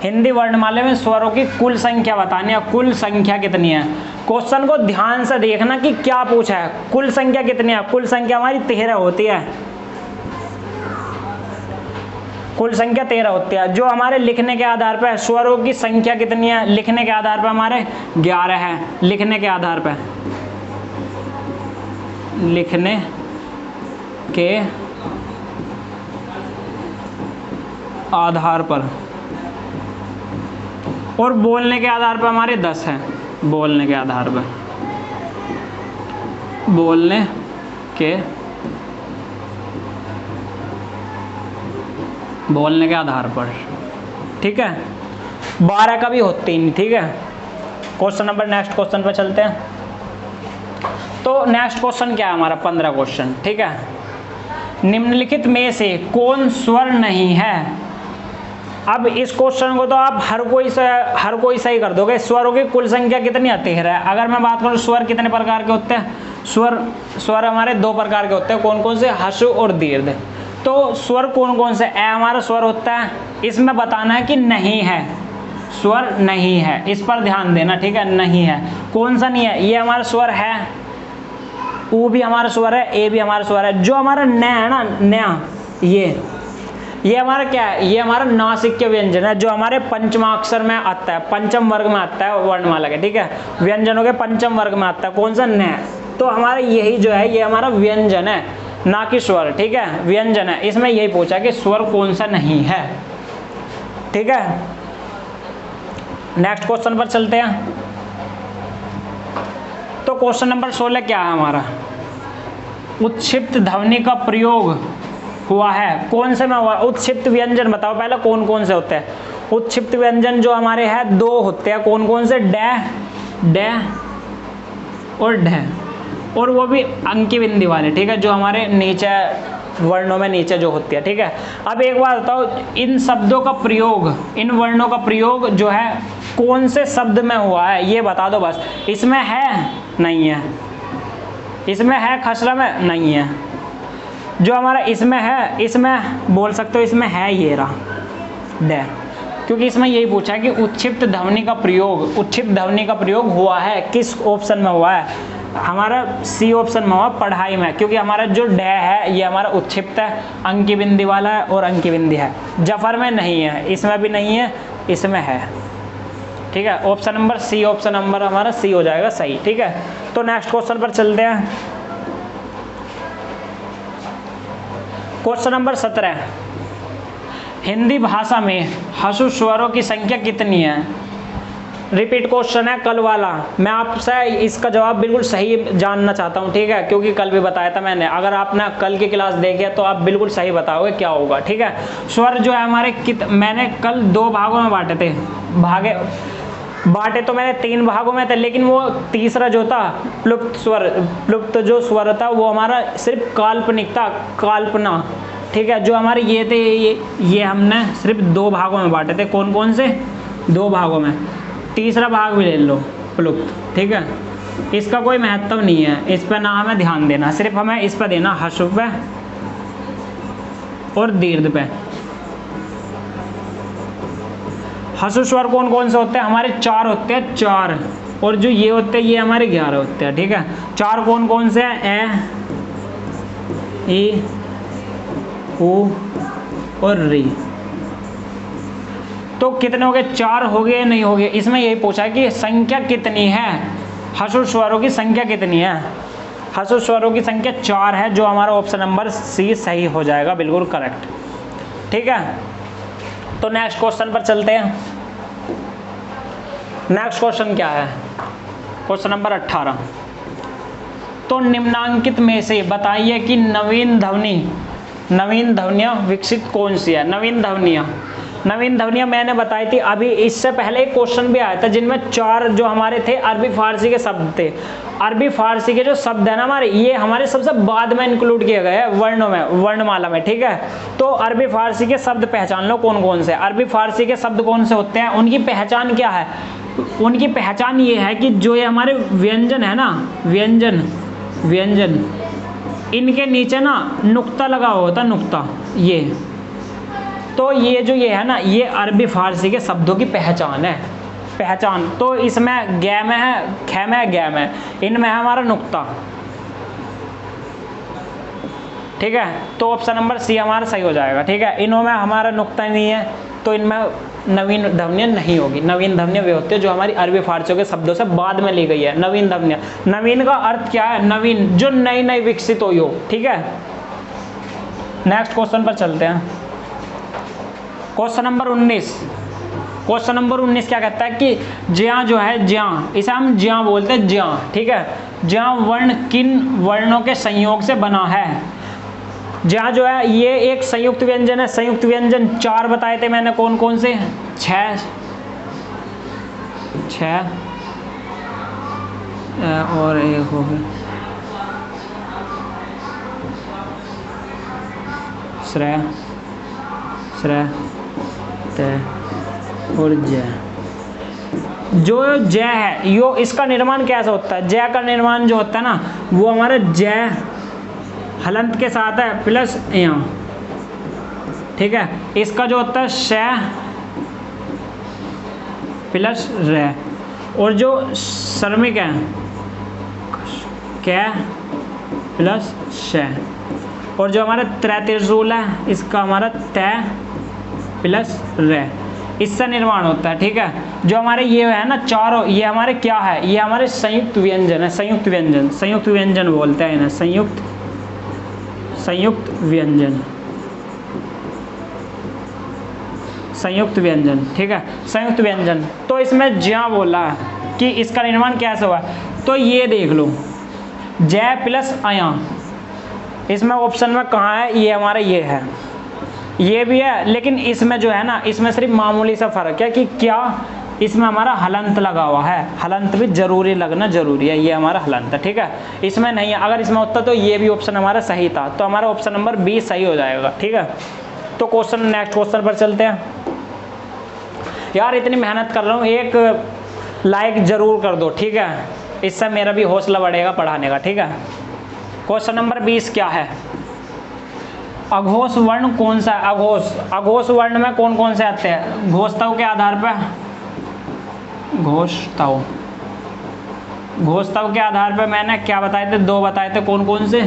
[SPEAKER 1] हिंदी वर्णमाला में स्वरों की कुल संख्या बतानी है। कुल संख्या कितनी है? क्वेश्चन को ध्यान से देखना कि क्या पूछा है। कुल संख्या कितनी है? कुल संख्या हमारी 13 होती है। कुल संख्या 13 होती है। जो हमारे लिखने के आधार पर स्वरों की संख्या कितनी है? लिखने के आधार पर हमारे 11 है। लिखने के आधार पर, लिखने के आधार पर, और बोलने के आधार पर हमारे 10 हैं। बोलने के आधार पर, बोलने के आधार पर। ठीक है, 12 का भी होते ही नहीं। ठीक है, क्वेश्चन नंबर नेक्स्ट क्वेश्चन पर चलते हैं। तो नेक्स्ट क्वेश्चन क्या है हमारा? 15 क्वेश्चन। ठीक है, निम्नलिखित में से कौन स्वर नहीं है? अब इस क्वेश्चन को तो आप हर कोई सही कर दोगे। स्वरों की कुल संख्या कितनी आती है? अगर मैं बात करूं, स्वर कितने प्रकार के होते हैं? स्वर हमारे 2 प्रकार के होते हैं। कौन कौन से? ह्रस्व और दीर्घ। तो स्वर कौन कौन से? ए हमारा स्वर होता है। इसमें बताना है कि नहीं है, स्वर नहीं है, इस पर ध्यान देना। ठीक है, नहीं है। कौन सा नहीं है? ये हमारा स्वर है, ऊ भी हमारा स्वर है, ए भी हमारा स्वर है। जो हमारा न है ना, न, ये हमारा क्या है? ये हमारा नासिक्य व्यंजन है, जो हमारे पंचमाक्षर में आता है, पंचम वर्ग में आता है वर्णमाला के। ठीक है, व्यंजनों के पंचम वर्ग में आता है। कौन सा? न। तो हमारा यही जो है, ये हमारा व्यंजन है, ना कि स्वर। ठीक है, व्यंजन है। इसमें यही पूछा कि स्वर कौन सा नहीं है। ठीक है, नेक्स्ट क्वेश्चन पर चलते हैं। तो क्वेश्चन नंबर 16 क्या है हमारा? उत्क्षिप्त ध्वनि का प्रयोग हुआ है कौन से में हुआ? उत्क्षिप्त व्यंजन बताओ पहले कौन कौन से होते हैं? उत्क्षिप्त व्यंजन जो हमारे हैं 2 होते हैं। कौन कौन से? डे और ढ, और वो भी अंकी बिंदी वाले। ठीक है, जो हमारे नीचे वर्णों में नीचे जो होती है। ठीक है, अब एक बात बताओ, इन शब्दों का प्रयोग, इन वर्णों का प्रयोग जो है कौन से शब्द में हुआ है? ये बता दो बस। इसमें है? नहीं है। इसमें है? खसरा में? नहीं है। जो हमारा इसमें है, इसमें बोल सकते हो, इसमें है ये रहा डे, क्योंकि इसमें यही पूछा है कि उत्क्षिप्त ध्वनि का प्रयोग, उत्क्षिप्त ध्वनि का प्रयोग हुआ है किस ऑप्शन में हुआ है? हमारा सी ऑप्शन में हुआ, पढ़ाई में। क्योंकि हमारा जो डे है ये हमारा उत्क्षिप्त है, अंकी बिंदी वाला है और अंकी बिंदी है। जफर में नहीं है, इसमें भी नहीं है, इसमें है। ठीक है, option number C, option number हमारा सी हो जाएगा सही। ठीक है, तो नेक्स्ट क्वेश्चन पर चलते हैं। क्वेश्चन नंबर 17, हिंदी भाषा में ह्रस्व स्वरों की संख्या कितनी है? रिपीट क्वेश्चन है कल वाला। मैं आपसे इसका जवाब बिल्कुल सही जानना चाहता हूँ। ठीक है, क्योंकि कल भी बताया था मैंने। अगर आपने कल की क्लास देखी है तो आप बिल्कुल सही बताओगे क्या होगा। ठीक है, स्वर जो है हमारे मैंने कल 2 भागों में बांटे थे। बांटे तो मैंने 3 भागों में थे, लेकिन वो तीसरा जो था प्लुप्त स्वर, प्लुप्त जो स्वर था वो हमारा सिर्फ काल्पनिक था, कल्पना। ठीक है। जो हमारे ये थे ये हमने सिर्फ 2 भागों में बांटे थे। कौन कौन से? 2 भागों में। तीसरा भाग भी ले लो प्लुप्त, ठीक है। इसका कोई महत्व नहीं है, इस पर ना हमें ध्यान देना, सिर्फ हमें इस पर देना ह्रस्व पे और दीर्घ पे। ह्रस्व स्वर कौन कौन से होते हैं? हमारे 4 होते हैं, 4। और जो ये होते हैं ये हमारे 11 होते हैं, ठीक है। 4 कौन कौन से हैं? ए, ई, उ और री। तो कितने हो गए? 4 हो गए, नहीं हो गए? इसमें यही पूछा है कि संख्या कितनी है, ह्रस्व स्वरों की संख्या कितनी है। ह्रस्व स्वरों की संख्या 4 है, जो हमारा ऑप्शन नंबर सी सही हो जाएगा, बिल्कुल करेक्ट, ठीक है। तो नेक्स्ट क्वेश्चन पर चलते हैं। नेक्स्ट क्वेश्चन क्या है? Question number 18। तो निम्नांकित में से बताइए कि नवीन ध्वनियाँ विकसित कौन सी है? नवीन ध्वनियाँ मैंने बताई थी अभी, इससे पहले एक क्वेश्चन भी आया था जिनमें 4 जो हमारे थे अरबी फारसी के शब्द थे। अरबी फारसी के जो शब्द है ना हमारे, ये हमारे सबसे बाद में इंक्लूड किए गए हैं वर्णों में, वर्णमाला में, ठीक है। तो अरबी फारसी के शब्द पहचान लो कौन कौन से। अरबी फारसी के शब्द कौन से होते हैं, उनकी पहचान क्या है? उनकी पहचान ये है कि जो ये हमारे व्यंजन है ना, व्यंजन इनके नीचे ना नुक्ता लगा हुआ होता, नुक्ता, ये। तो ये जो ये है ना, ये अरबी फारसी के शब्दों की पहचान है, पहचान। तो इसमें गै में है, ख में है, गै में, इनमें है हमारा नुक्ता, ठीक है। तो ऑप्शन नंबर सी हमारा सही हो जाएगा, ठीक है। इनों में हमारा नुक्ता नहीं है, तो इनमें नवीन ध्वनियाँ नहीं होगी। नवीन ध्वनियाँ वे होती है जो हमारी अरबी फारसियों के शब्दों से बाद में ली गई है, नवीन ध्वनियाँ। नवीन का अर्थ क्या है? नवीन, जो नई नई विकसित हुई हो, ठीक है। नेक्स्ट क्वेश्चन पर चलते हैं। Question number 19। क्वेश्चन नंबर 19 क्या कहता है कि ज्या जो है, ज्या, इसे हम ज्या बोलते हैं, ज्या, ठीक है। ज्या वर्ण किन वर्णों के संयोग से बना है? ज्या जो है ये एक संयुक्त व्यंजन है। संयुक्त व्यंजन 4 बताए थे मैंने, कौन कौन से? 6 और एक हो गया श्रेय, तय और जय। जो जय है, यो इसका निर्माण कैसे होता है? जय का निर्माण जो होता है ना, वो हमारे जय हलंत के साथ है प्लस यहाँ, ठीक है। इसका जो होता है श प्लस र, और जो श्रमिक है कै प्लस श, और जो हमारा त्रिशूल है इसका हमारा तय प्लस र, इससे निर्माण होता है, ठीक है। जो हमारे ये है ना चारों, ये हमारे क्या है? ये हमारे संयुक्त व्यंजन है, संयुक्त व्यंजन बोलते हैं इन्हें, संयुक्त व्यंजन, ठीक है। संयुक्त व्यंजन, तो इसमें ज्या बोला है कि इसका निर्माण कैसे हुआ? तो ये देख लो, जय प्लस अया, इसमें ऑप्शन में कहाँ है? ये हमारा ये है, ये भी है, लेकिन इसमें जो है ना, इसमें सिर्फ मामूली सा फर्क है कि क्या इसमें हमारा हलंत लगा हुआ है। हलंत भी जरूरी लगना जरूरी है, ये हमारा हलंत है, ठीक है। इसमें नहीं है, अगर इसमें होता तो ये भी ऑप्शन हमारा सही था, तो हमारा ऑप्शन नंबर बी सही हो जाएगा, ठीक है। तो क्वेश्चन, नेक्स्ट क्वेश्चन पर चलते हैं। यार इतनी मेहनत कर रहा हूँ, एक लाइक जरूर कर दो, ठीक है, इससे मेरा भी हौसला बढ़ेगा पढ़ाने का, ठीक है। क्वेश्चन नंबर 20 क्या है? अघोष वर्ण कौन सा है? अघोष वर्ण में कौन कौन से आते हैं? घोषतव के आधार पर, घोषतव के आधार पर मैंने क्या बताए थे? 2 बताए थे, कौन कौन से?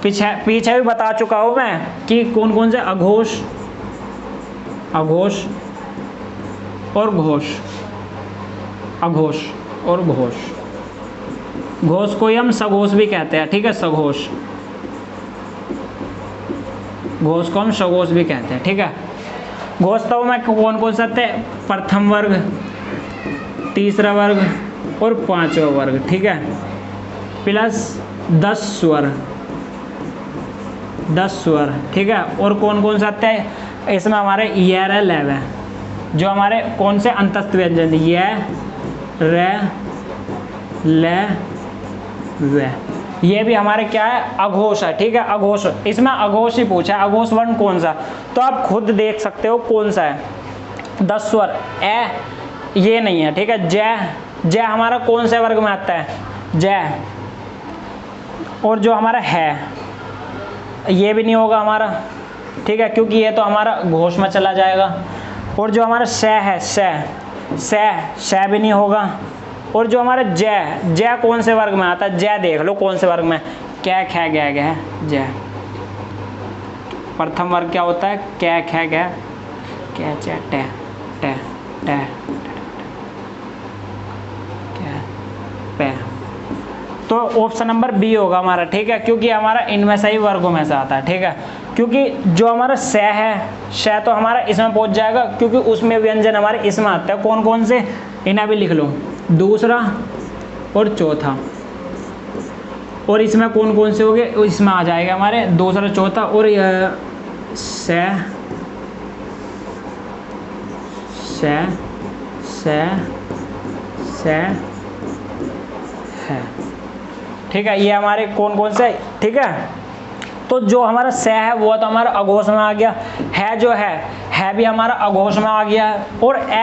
[SPEAKER 1] पीछे भी बता चुका हूँ मैं कि कौन कौन से, अघोष और घोष, अघोष और घोष। घोष को ही हम सघोष भी कहते हैं, ठीक है, सघोष, घोष को हम सघोष भी कहते हैं, ठीक है। घोषतव में कौन कौन से थे? प्रथम वर्ग, तीसरा वर्ग और 5वां वर्ग, ठीक है, प्लस 10 स्वर, ठीक है। और कौन कौन से आते हैं इसमें? हमारे य र ल व, जो हमारे कौन से अंतस्थ व्यंजन, य र ल व, ये भी हमारे क्या है, अघोष है, ठीक है, अघोष। इसमें अघोष ही पूछा है, अघोष वर्ण कौन सा, तो आप खुद देख सकते हो कौन सा है। 10 स्वर ए ये नहीं है, ठीक है। जय, जय हमारा कौन से वर्ग में आता है, जय। और जो हमारा है ये भी नहीं होगा हमारा, ठीक है, क्योंकि ये तो हमारा घोष में चला जाएगा। और जो हमारा स है, स भी नहीं होगा। और जो हमारा जय, जय कौन से वर्ग में आता है, जय देख लो कौन से वर्ग में, कै ख गै गै जय। प्रथम वर्ग क्या होता है, कै ख गै कै च टे टे टे पे। तो ऑप्शन नंबर बी होगा हमारा, ठीक है, क्योंकि हमारा इनमें से ही वर्गों में से आता है, ठीक है। क्योंकि जो हमारा स है, श तो हमारा इसमें पहुंच जाएगा, क्योंकि उसमें व्यंजन हमारे इसमें आते हैं। कौन कौन से, इन्हें भी लिख लो, दूसरा और चौथा। और इसमें कौन कौन से हो गए, इसमें आ जाएगा हमारे दूसरा चौथा। और स है, ठीक है, ये हमारे कौन कौन से, ठीक है। तो जो हमारा स है वो तो हमारा अघोष में आ गया, है जो है भी हमारा अघोष में आ गया, और ए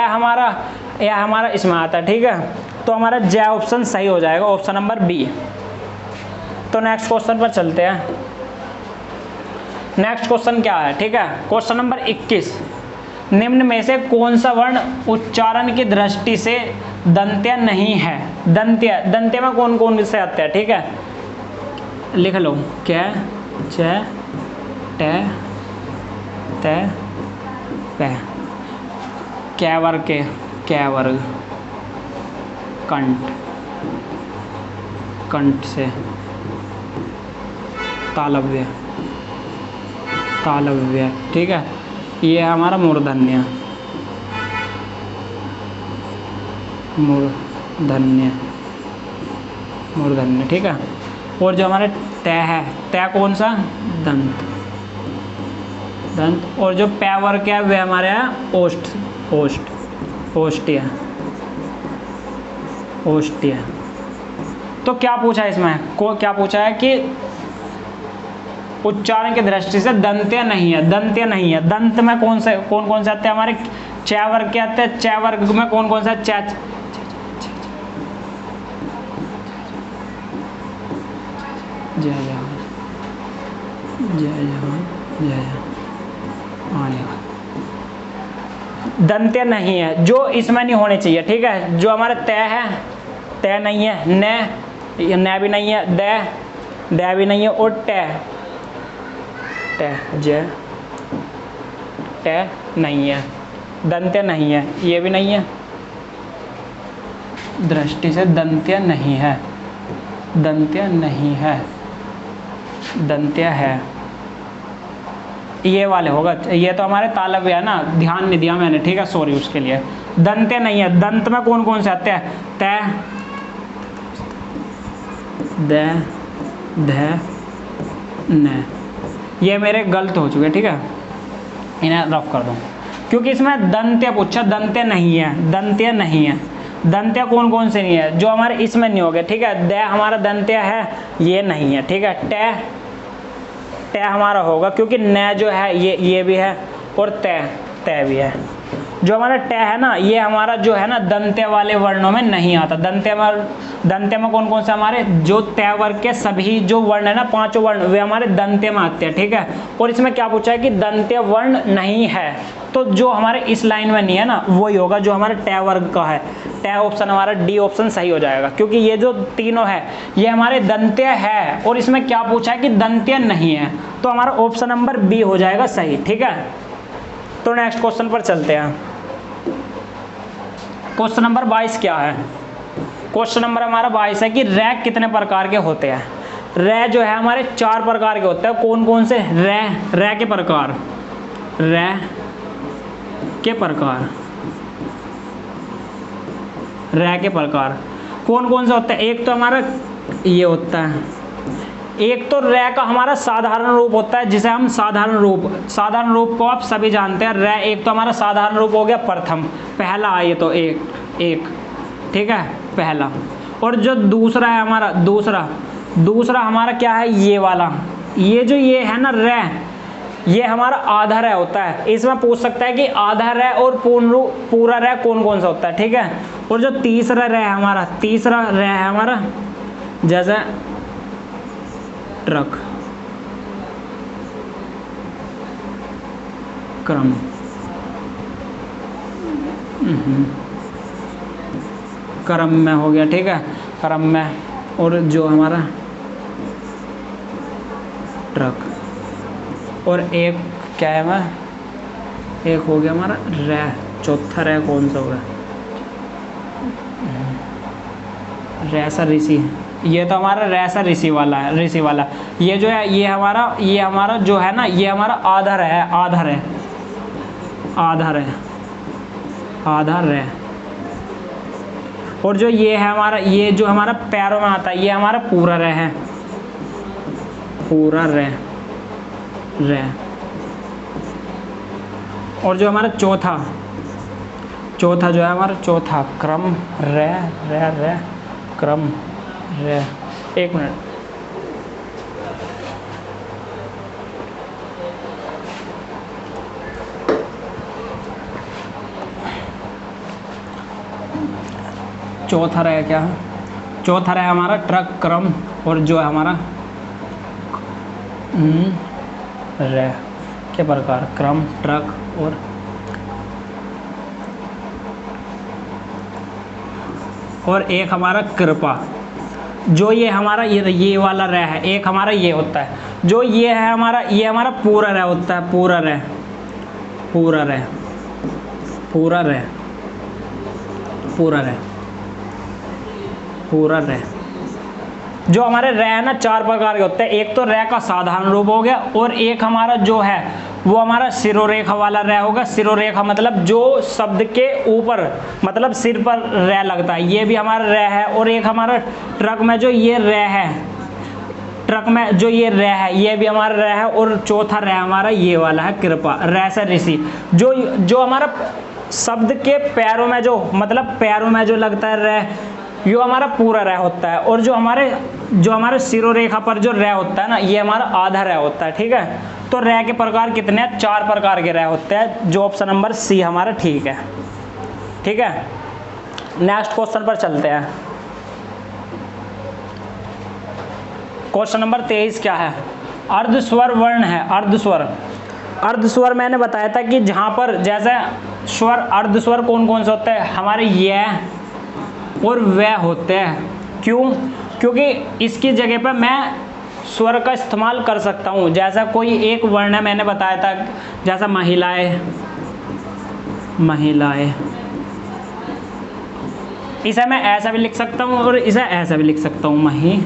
[SPEAKER 1] हमारा इसमें आता है, ठीक है। तो हमारा ज ऑप्शन सही हो जाएगा, ऑप्शन नंबर बी। तो नेक्स्ट क्वेश्चन पर चलते हैं। नेक्स्ट क्वेश्चन क्या है, ठीक है, क्वेश्चन नंबर 21। निम्न में से कौन सा वर्ण उच्चारण की दृष्टि से दंत्य नहीं है। दंत्य में कौन कौन से आते हैं, ठीक है, लिख लो, कै च टे ते पे। कै वर्ग के, कै वर्ग, कंठ, कंठ से, तालव्य, तालव्य, ठीक है, ये है हमारा मूर्धन्य, मूर्धन्य, मूर्धन्य, ठीक है। और जो हमारे तय है, तय कौन सा, दंत, दंत। और जो पै वर्ग है वे हमारे यहाँ ओष्ठ, ओष्ठ, ओष्ठ्य, ओष्ठ्य। तो क्या पूछा है इसमें, क्या पूछा है कि उच्चारण की दृष्टि से दंत्य नहीं है, दंत्य नहीं है। दंत में कौन कौन से आते हैं हमारे, च वर्ग के आते हैं। च वर्ग में कौन कौन सा, च, जय जवान, जय जवान, जय जवान। दंत्य नहीं है, जो इसमें नहीं होने चाहिए, ठीक है। जो हमारा तय है, तय नहीं है। न भी नहीं है, द भी नहीं है। और टे जय, टे नहीं है, दंत्य नहीं है, ये भी नहीं है। दृष्टि से दंत्य नहीं है, दंत्य नहीं है, दंत्य है, ये वाले होगा। ये तो हमारे तालव्य है ना, ध्यान नहीं दिया मैंने, ठीक है, सॉरी उसके लिए। दंत्य नहीं है। दंत में कौन कौन से आते हैं, तय, द, ध, न। ये मेरे गलत हो चुके, ठीक है, इन्हें रफ कर दो, क्योंकि इसमें दंत्य पूछा, दंत्य नहीं है, दंत्य नहीं है। दंत्य कौन कौन से नहीं है, जो हमारे इसमें नहीं हो गए, ठीक है। द हमारा दंत्य है, ये नहीं है, ठीक है। टे हमारा होगा, क्योंकि न जो है ये भी है, और तय भी है। जो हमारा टे है ना, ये हमारा जो है ना दंत्य वाले वर्णों में नहीं आता। दंत्य में कौन कौन से हमारे, जो तय वर्ग के सभी जो वर्ण है ना, 5 वर्ण, वे हमारे दंत्य में आते हैं, ठीक है। और इसमें क्या पूछा है कि दंत्य वर्ण नहीं है, तो जो हमारे इस लाइन में नहीं है ना, वही होगा जो हमारे टै वर्ग का है। टै ऑप्शन हमारा डी ऑप्शन सही हो जाएगा, क्योंकि ये जो तीनों है ये हमारे दंत्य है, और इसमें क्या पूछा है कि दंत्य नहीं है, तो हमारा ऑप्शन नंबर बी हो जाएगा सही, ठीक है। तो नेक्स्ट क्वेश्चन पर चलते हैं। क्वेश्चन नंबर 22 क्या है? क्वेश्चन नंबर हमारा 22 है कि रैक कितने प्रकार के होते हैं। रै जो है हमारे 4 प्रकार के होते हैं। कौन कौन से? रै के प्रकार, रै के प्रकार, रै के प्रकार कौन कौन से होते हैं? एक तो हमारा ये होता है, एक तो रै का हमारा साधारण रूप होता है, जिसे हम साधारण रूप को आप सभी जानते हैं। रै एक तो हमारा साधारण रूप हो गया प्रथम, पहला आइए तो एक, ठीक है, पहला। और जो दूसरा है हमारा दूसरा, दूसरा हमारा क्या है, ये वाला, ये जो ये है ना रे, ये हमारा आधा रे होता है। इसमें पूछ सकता है कि आधा रे और पूरा रे कौन कौन सा होता है, ठीक है। और जो तीसरा रे है हमारा, तीसरा रे है हमारा जैसे ट्रक, क्रम, क्रम में हो गया, ठीक है, क्रम में। और जो हमारा ट्रक, और एक क्या है हमारा, एक हो गया हमारा रे, चौथा रे कौन सा होगा, रैसा ऋषि, ये तो हमारा रैसा ऋषि वाला है, ऋषि वाला। ये जो है ये हमारा जो है ना, ये हमारा आधार है, आधार है, आधार है, आधार है। और जो ये है हमारा, ये जो हमारा पैरों में आता है, ये हमारा पूरा रे है, पूरा रे, रे। और जो हमारा चौथा, चौथा जो है हमारा चौथा क्रम, रे रे रे, क्रम रे। एक मिनट, चौथा रहा क्या है, चौथा रहा हमारा ट्रक, क्रम, और जो है हमारा रे के प्रकार, क्रम, ट्रक और एक हमारा कृपा। जो ये हमारा ये वाला रे है, एक हमारा ये होता है, जो ये है हमारा, ये हमारा पूरा रे होता है, पूरा रे, पूरा रे, पूरा रे, पूरा रे, पूरा रे। जो हमारे रे है ना, चार प्रकार के होते हैं। एक तो रे का साधारण रूप हो गया, और एक हमारा जो है वो हमारा सिरोरेखा वाला रे होगा। सिरोरेखा मतलब जो शब्द के ऊपर, मतलब सिर पर रे लगता है, ये भी हमारा रे है। और एक हमारा ट्रक में जो ये रे है, ट्रक में जो ये रे है, ये भी हमारा रे है। और चौथा रे हमारा ये वाला है कृपा, रे से ऋषि। जो हमारा शब्द के पैरों में जो, मतलब पैरों में जो लगता है रे, ये हमारा पूरा रे होता है। और जो हमारे सिरोरेखा पर जो रे होता है ना, ये हमारा आधा रे होता है, ठीक है। तो रे के प्रकार कितने हैं, चार प्रकार के रे होते हैं, जो ऑप्शन नंबर सी हमारा ठीक है, ठीक है। नेक्स्ट क्वेश्चन पर चलते हैं। क्वेश्चन नंबर 23 क्या है, अर्धस्वर वर्ण है। अर्धस्वर, अर्धस्वर मैंने बताया था कि जहां पर जैसे स्वर, अर्धस्वर कौन कौन से होते हैं, हमारे ये और वह होते हैं। क्यों? क्योंकि इसकी जगह पर मैं स्वर का इस्तेमाल कर सकता हूँ। जैसा कोई एक वर्ण है, मैंने बताया था, जैसा महिलाएं, महिलाएं, इसे मैं ऐसा भी लिख सकता हूँ और इसे ऐसा भी लिख सकता हूँ, महिलाएं,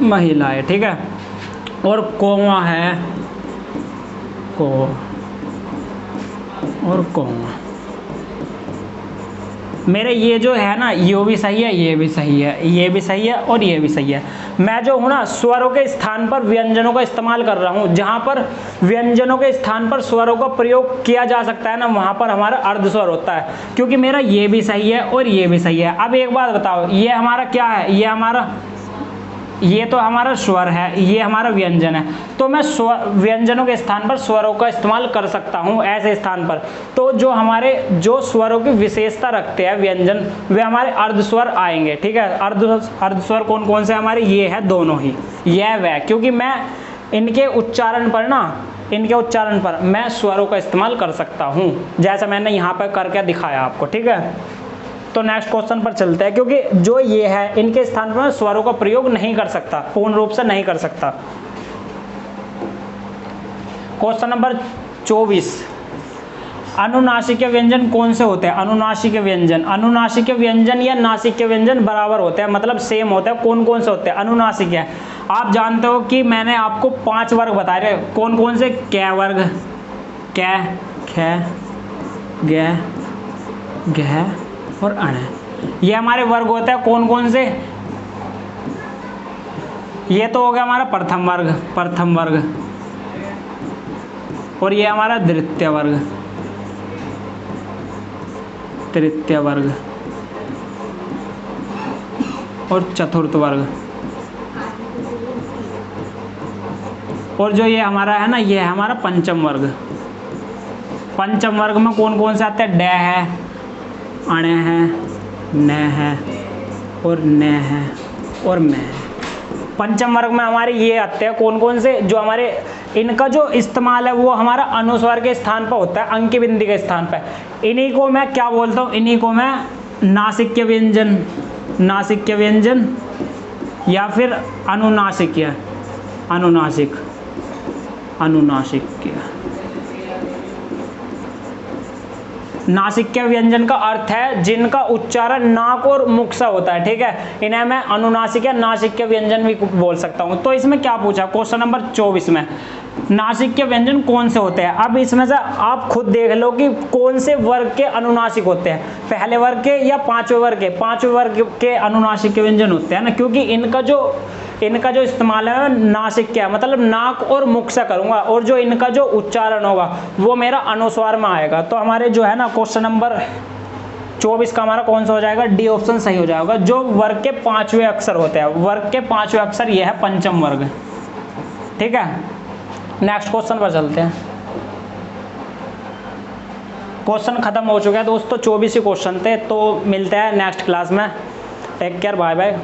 [SPEAKER 1] महिलाएं, ठीक है। और कोमा है, को और कोमा। मेरे ये जो है ना, ये भी सही है, ये भी सही है, ये भी सही है और ये भी सही है। मैं जो हूँ ना, स्वरों के स्थान पर व्यंजनों का इस्तेमाल कर रहा हूँ। जहाँ पर व्यंजनों के स्थान पर स्वरों का प्रयोग किया जा सकता है ना, वहाँ पर हमारा अर्धस्वर होता है। क्योंकि मेरा ये भी सही है और ये भी सही है। अब एक बात बताओ, ये हमारा क्या है, ये हमारा, ये तो हमारा स्वर है, ये हमारा व्यंजन है। तो मैं व्यंजनों के स्थान पर स्वरों का इस्तेमाल कर सकता हूँ ऐसे स्थान पर। तो जो हमारे जो स्वरों की विशेषता रखते हैं व्यंजन, वे हमारे अर्धस्वर आएंगे, ठीक है। अर्धस्वर कौन कौन से हमारे, ये है दोनों ही, यह वह। क्योंकि मैं इनके उच्चारण पर ना, इनके उच्चारण पर मैं स्वरों का इस्तेमाल कर सकता हूँ, जैसा मैंने यहाँ पर करके दिखाया आपको, ठीक है। तो नेक्स्ट क्वेश्चन पर चलते हैं। क्योंकि जो ये है, इनके स्थान पर स्वरों का प्रयोग नहीं कर सकता, पूर्ण रूप से नहीं कर सकता। क्वेश्चन नंबर 24, अनुनासिक व्यंजन कौन से होते हैं। अनुनासिक व्यंजन, अनुनासिक व्यंजन या नासिक व्यंजन बराबर होते हैं, मतलब सेम होते हैं। कौन कौन से होते हैं अनुनासिक है। आप जानते हो कि मैंने आपको 5 वर्ग बताए थे, कौन कौन से, कै वर्ग, कै, खे, गे, घ और अण। ये हमारे वर्ग होते हैं। कौन कौन से, ये तो हो गया हमारा प्रथम वर्ग, प्रथम वर्ग, और ये हमारा द्वितीय वर्ग, तृतीय वर्ग और चतुर्थ वर्ग। और जो ये हमारा है ना, ये है हमारा पंचम वर्ग। पंचम वर्ग में कौन कौन से आते हैं? ड है, अण है, न है और न है और मैं है। पंचम वर्ग में हमारे ये आते हैं कौन कौन से, जो हमारे इनका जो इस्तेमाल है वो हमारा अनुस्वार के स्थान पर होता है, अंकी बिंदी के स्थान पर। इन्हीं को मैं क्या बोलता हूँ? इन्हीं को मैं नासिक्य व्यंजन, नासिक्य व्यंजन या फिर अनुनासिक्य, अनुनासिक, अनुनासिक्य। नासिक्य व्यंजन का अर्थ है जिनका उच्चारण नाक और मुख से होता है, ठीक है। इन्हें मैं अनुनासिक या नासिक्य व्यंजन भी बोल सकता हूं। तो इसमें क्या पूछा क्वेश्चन नंबर 24 में, नासिक्य व्यंजन कौन से होते हैं? अब इसमें से आप खुद देख लो कि कौन से वर्ग के अनुनासिक होते हैं, पहले वर्ग के या पांचवें वर्ग के? पांचवें वर्ग के अनुनासिक व्यंजन होते हैं ना, क्योंकि इनका जो इस्तेमाल है नासिक्य, मतलब नाक और मुख से करूंगा, और जो इनका जो उच्चारण होगा वो मेरा अनुस्वार में आएगा। तो हमारे जो है ना क्वेश्चन नंबर 24 का हमारा कौन सा हो जाएगा? डी ऑप्शन सही हो जाएगा। जो वर्ग के पांचवें अक्षर होते हैं, वर्ग के पांचवें अक्षर, ये है पंचम वर्ग, ठीक है। नेक्स्ट क्वेश्चन पर चलते हैं। क्वेश्चन खत्म हो चुका है दोस्तों, 24 ही क्वेश्चन थे। तो मिलते हैं नेक्स्ट क्लास में। Take care, bye bye.